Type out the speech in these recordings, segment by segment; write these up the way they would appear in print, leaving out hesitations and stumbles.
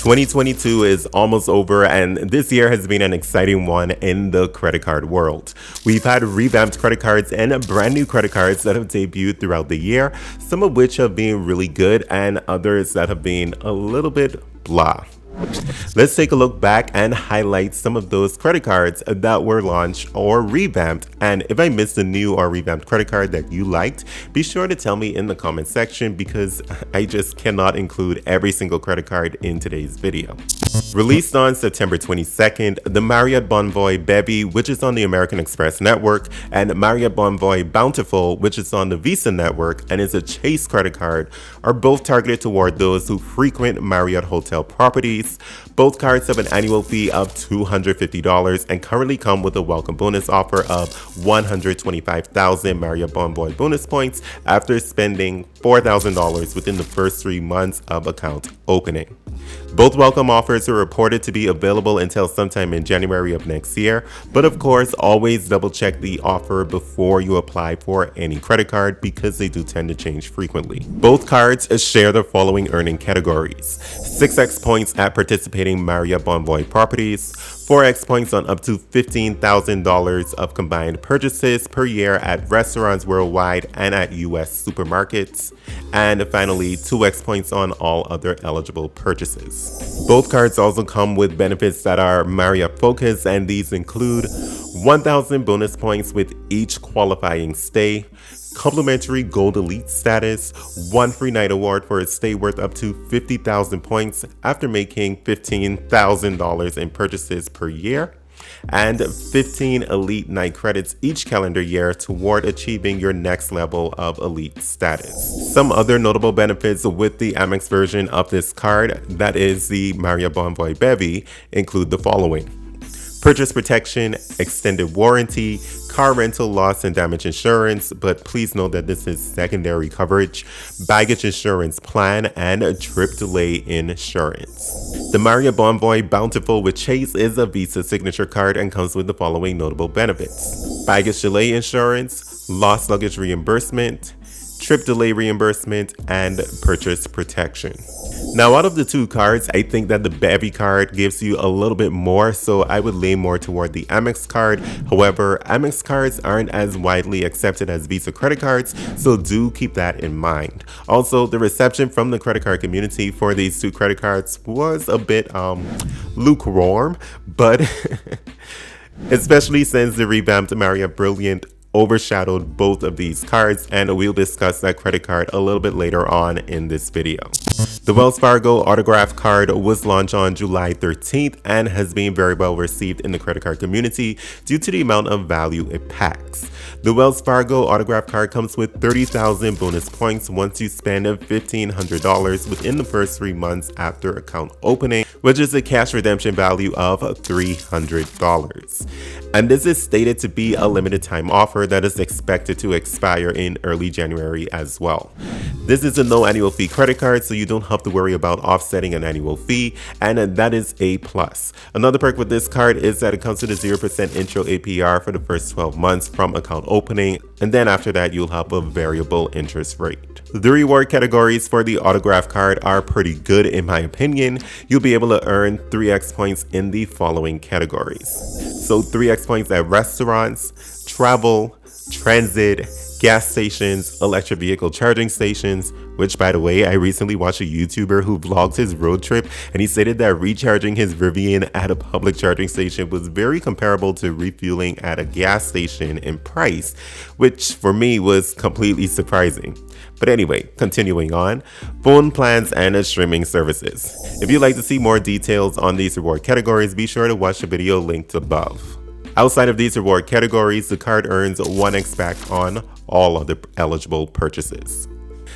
2022 is almost over, and this year has been an exciting one in the credit card world. We've had revamped credit cards and brand new credit cards that have debuted throughout the year, some of which have been really good and others that have been a little bit blah. Let's take a look back and highlight some of those credit cards that were launched or revamped. And if I missed a new or revamped credit card that you liked, be sure to tell me in the comment section because I just cannot include every single credit card in today's video. Released on September 22nd, the Marriott Bonvoy Bevy, which is on the American Express network, and Marriott Bonvoy Bountiful, which is on the Visa network and is a Chase credit card, are both targeted toward those who frequent Marriott hotel properties. Both cards have an annual fee of $250 and currently come with a welcome bonus offer of 125,000 Marriott Bonvoy bonus points after spending $4,000 within the first 3 months of account opening. Both welcome offers are reported to be available until sometime in January of next year, but of course, always double check the offer before you apply for any credit card because they do tend to change frequently. Both cards share the following earning categories: 6x points at participating Marriott Bonvoy properties, 4x points on up to $15,000 of combined purchases per year at restaurants worldwide and at US supermarkets, and finally 2x points on all other eligible purchases. Both cards also come with benefits that are Marriott focused, and these include 1,000 bonus points with each qualifying stay, complimentary Gold Elite status, 1 free night award for a stay worth up to 50,000 points after making $15,000 in purchases per year, and 15 Elite Night credits each calendar year toward achieving your next level of Elite status. Some other notable benefits with the Amex version of this card, that is the Marriott Bonvoy Bevy, include the following: purchase protection, extended warranty, car rental loss and damage insurance, but please note that this is secondary coverage, baggage insurance plan, and a trip delay insurance. The Marriott Bonvoy Bountiful with Chase is a Visa signature card and comes with the following notable benefits: baggage delay insurance, lost luggage reimbursement, trip delay reimbursement, and purchase protection. Now, out of the two cards, I think that the Bevy card gives you a little bit more, so I would lean more toward the Amex card. However, Amex cards aren't as widely accepted as Visa credit cards, so do keep that in mind. Also, the reception from the credit card community for these two credit cards was a bit lukewarm, but especially since the revamped Marriott Brilliant overshadowed both of these cards, and we'll discuss that credit card a little bit later on in this video. The Wells Fargo Autograph Card was launched on July 13th and has been very well received in the credit card community due to the amount of value it packs. The Wells Fargo Autograph Card comes with 30,000 bonus points once you spend $1,500 within the first 3 months after account opening, which is a cash redemption value of $300. And this is stated to be a limited time offer that is expected to expire in early January as well. This is a no annual fee credit card, so you don't have to worry about offsetting an annual fee, and that is a plus. Another perk with this card is that it comes with a 0% intro APR for the first 12 months from account opening, and then after that you'll have a variable interest rate. The reward categories for the autograph card are pretty good in my opinion. You'll be able to earn 3x points in the following categories. So 3x points at restaurants, travel, transit, gas stations, electric vehicle charging stations, which by the way, I recently watched a YouTuber who vlogged his road trip, and he stated that recharging his Rivian at a public charging station was very comparable to refueling at a gas station in price, which for me was completely surprising. But anyway, continuing on, phone plans and streaming services. If you'd like to see more details on these reward categories, be sure to watch the video linked above. Outside of these reward categories, the card earns 1x back on all other eligible purchases.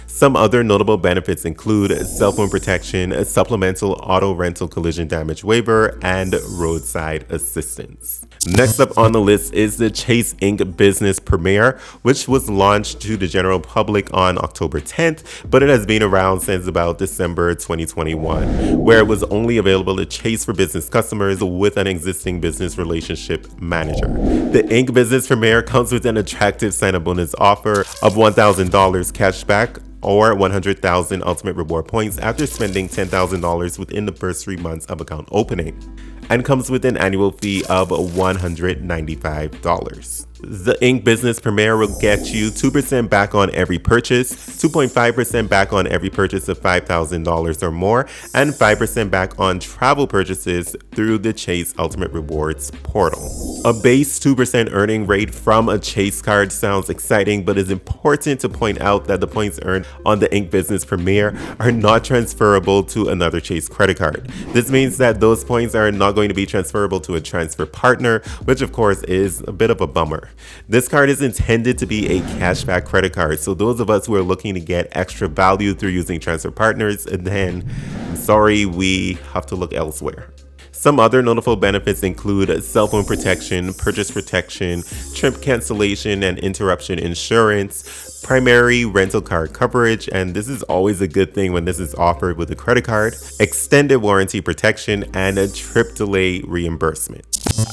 Some other notable benefits include cell phone protection, supplemental auto rental collision damage waiver, and roadside assistance. Next up on the list is the Chase Ink Business Premier, which was launched to the general public on October 10th, but it has been around since about December 2021, where it was only available to Chase for business customers with an existing business relationship manager. The Ink Business Premier comes with an attractive sign-up bonus offer of $1,000 cash back or 100,000 ultimate reward points after spending $10,000 within the first 3 months of account opening, and comes with an annual fee of $195. The Ink Business Premier will get you 2% back on every purchase, 2.5% back on every purchase of $5,000 or more, and 5% back on travel purchases through the Chase Ultimate Rewards portal. A base 2% earning rate from a Chase card sounds exciting, but it's important to point out that the points earned on the Ink Business Premier are not transferable to another Chase credit card. This means that those points are not going to be transferable to a transfer partner, which of course is a bit of a bummer. This card is intended to be a cashback credit card, so those of us who are looking to get extra value through using transfer partners, then sorry, we have to look elsewhere. Some other notable benefits include cell phone protection, purchase protection, trip cancellation and interruption insurance, primary rental car coverage, and this is always a good thing when this is offered with a credit card, extended warranty protection, and a trip delay reimbursement.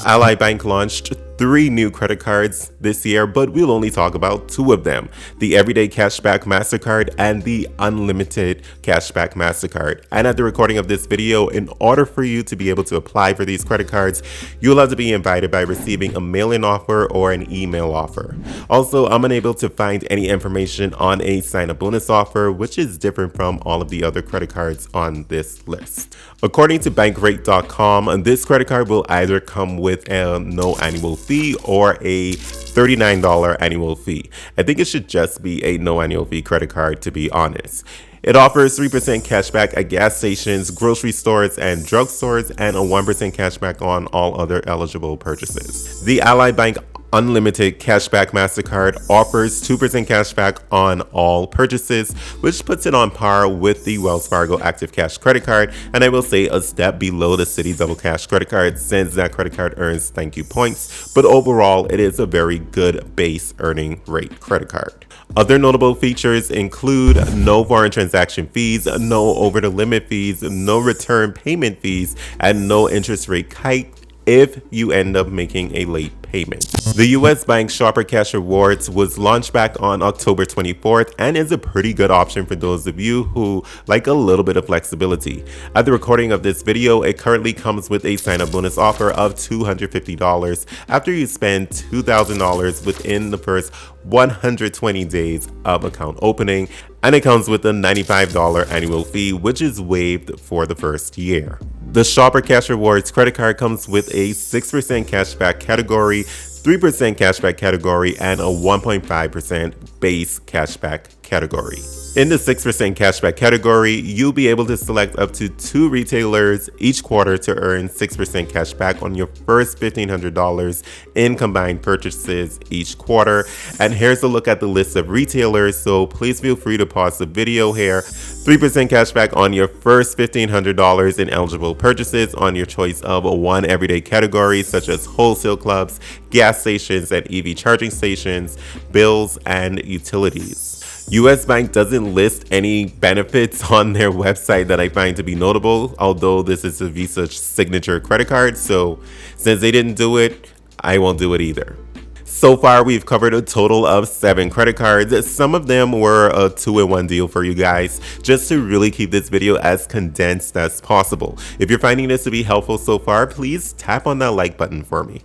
Ally Bank launched 3 new credit cards this year, but we'll only talk about 2 of them: the Everyday Cashback Mastercard and the Unlimited Cashback Mastercard. And at the recording of this video, in order for you to be able to apply for these credit cards, you'll have to be invited by receiving a mail-in offer or an email offer. Also, I'm unable to find any information on a sign-up bonus offer, which is different from all of the other credit cards on this list. According to bankrate.com, this credit card will either come with a no annual fee or a $39 annual fee. I think it should just be a no annual fee credit card, to be honest. It offers 3% cashback at gas stations, grocery stores, and drugstores, and a 1% cashback on all other eligible purchases. The Ally Bank Unlimited Cashback Mastercard offers 2% cashback on all purchases, which puts it on par with the Wells Fargo Active Cash credit card, and I will say a step below the Citi Double Cash credit card since that credit card earns thank you points, but overall it is a very good base earning rate credit card. Other notable features include no foreign transaction fees, no over the limit fees, no return payment fees, and no interest rate hike if you end up making a late payment. The US Bank Shopper Cash Rewards was launched back on October 24th and is a pretty good option for those of you who like a little bit of flexibility. At the recording of this video, it currently comes with a sign-up bonus offer of $250 after you spend $2,000 within the first 120 days of account opening, and it comes with a $95 annual fee, which is waived for the first year. The Shopper Cash Rewards credit card comes with a 6% cashback category, 3% cashback category, and a 1.5% base cashback category. In the 6% cashback category, you'll be able to select up to 2 retailers each quarter to earn 6% cashback on your first $1,500 in combined purchases each quarter. And here's a look at the list of retailers, so please feel free to pause the video here. 3% cashback on your first $1,500 in eligible purchases on your choice of 1 everyday category, such as wholesale clubs, gas stations and EV charging stations, bills, and utilities. US Bank doesn't list any benefits on their website that I find to be notable, although this is a Visa signature credit card, so since they didn't do it, I won't do it either. So far, we've covered a total of 7 credit cards. Some of them were a 2-in-1 deal for you guys, just to really keep this video as condensed as possible. If you're finding this to be helpful so far, please tap on that like button for me.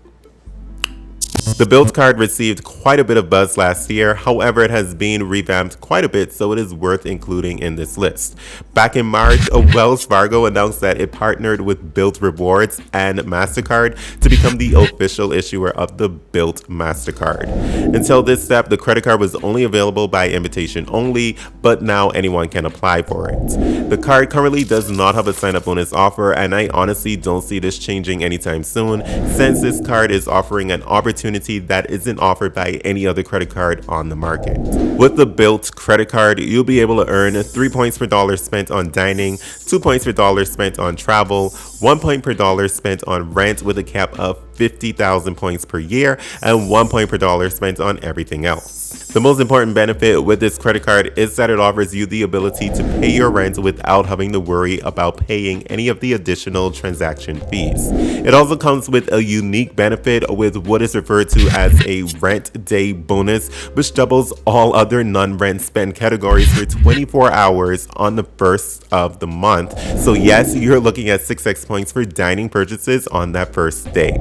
The Bilt card received quite a bit of buzz last year, however it has been revamped quite a bit, so it is worth including in this list. Back in March, Wells Fargo announced that it partnered with Bilt Rewards and Mastercard to become the official issuer of the Bilt Mastercard. Until this step, the credit card was only available by invitation only, but now anyone can apply for it. The card currently does not have a sign-up bonus offer, and I honestly don't see this changing anytime soon, since this card is offering an opportunity that isn't offered by any other credit card on the market. With the Bilt credit card, you'll be able to earn 3 points per dollar spent on dining, 2 points per dollar spent on travel, 1 point per dollar spent on rent with a cap of 50,000 points per year and 1 point per dollar spent on everything else. The most important benefit with this credit card is that it offers you the ability to pay your rent without having to worry about paying any of the additional transaction fees. It also comes with a unique benefit with what is referred to as a rent day bonus, which doubles all other non-rent spend categories for 24 hours on the first of the month. So yes, you're looking at 6x points for dining purchases on that first day.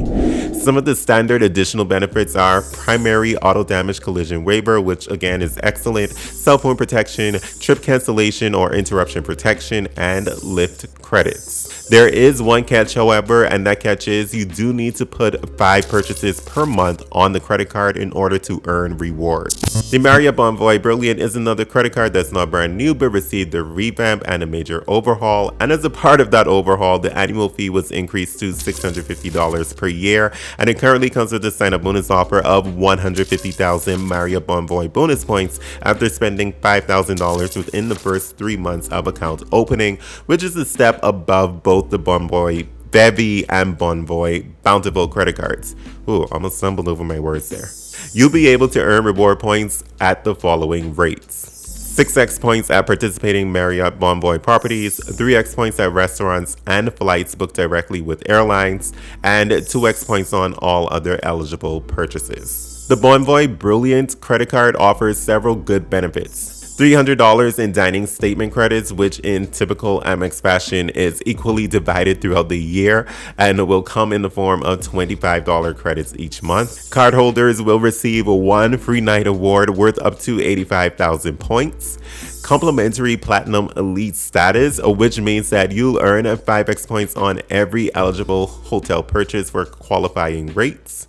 Some of the standard additional benefits are primary auto damage collision waiver, which again is excellent, cell phone protection, trip cancellation or interruption protection, and Lyft credits. There is one catch, however, and that catch is you do need to put 5 purchases per month on the credit card in order to earn rewards. The Marriott Bonvoy Brilliant is another credit card that's not brand new but received a revamp and a major overhaul, and as a part of that overhaul, the annual fee was increased to $650 per year, and it currently comes with a sign-up bonus offer of 150,000 Marriott Bonvoy bonus points after spending $5,000 within the first 3 months of account opening, which is a step above both the Bonvoy Bevy and Bonvoy Bountiful credit cards. Ooh, almost stumbled over my words there. You'll be able to earn reward points at the following rates: 6x points at participating Marriott Bonvoy properties, 3x points at restaurants and flights booked directly with airlines, and 2x points on all other eligible purchases. The Bonvoy Brilliant credit card offers several good benefits. $300 in dining statement credits, which in typical Amex fashion is equally divided throughout the year and will come in the form of $25 credits each month. Cardholders will receive 1 free night award worth up to 85,000 points. Complimentary Platinum Elite status, which means that you'll earn 5x points on every eligible hotel purchase for qualifying rates.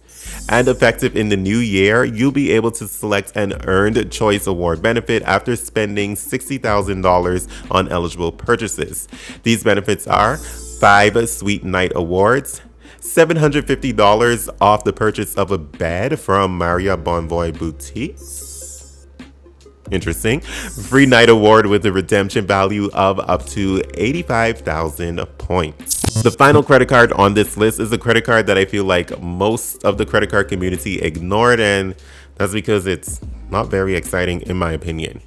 And effective in the new year, you'll be able to select an Earned Choice Award benefit after spending $60,000 on eligible purchases. These benefits are 5 Sweet Night Awards, $750 off the purchase of a bed from Marriott Bonvoy Boutiques. Interesting. Free night award with a redemption value of up to 85,000 points. The final credit card on this list is a credit card that I feel like most of the credit card community ignored, and that's because it's not very exciting in my opinion.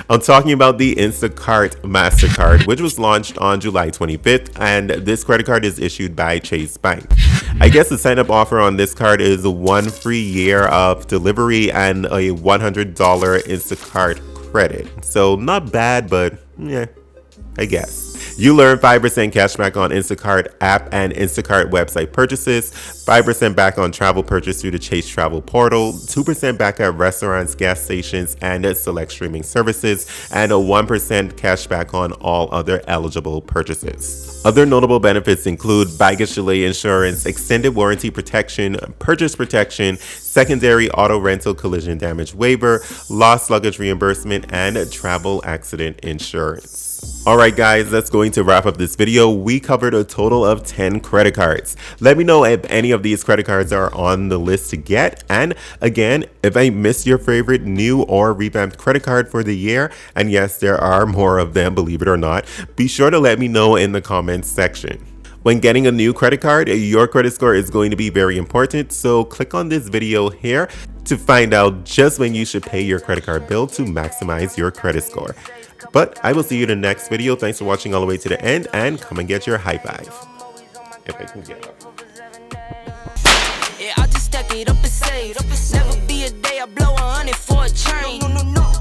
I'm talking about the Instacart Mastercard, which was launched on July 25th, and this credit card is issued by Chase Bank. I guess the sign-up offer on this card is 1 free year of delivery and a $100 Instacart credit. So not bad, but yeah, I guess. You earn 5% cashback on Instacart app and Instacart website purchases, 5% back on travel purchase through the Chase Travel portal, 2% back at restaurants, gas stations, and select streaming services, and a 1% cashback on all other eligible purchases. Other notable benefits include baggage delay insurance, extended warranty protection, purchase protection, secondary auto rental collision damage waiver, lost luggage reimbursement, and travel accident insurance. Alright guys, that's going to wrap up this video. We covered a total of 10 credit cards. Let me know if any of these credit cards are on the list to get. And again, if I missed your favorite new or revamped credit card for the year, and yes, there are more of them, believe it or not, be sure to let me know in the comments section. When getting a new credit card, your credit score is going to be very important, so click on this video here to find out just when you should pay your credit card bill to maximize your credit score. But I will see you in the next video. Thanks for watching all the way to the end, and come and get your high five. If I can get up. Yeah, I just stack it up and save. Never be a day I blow 100 for a train. No.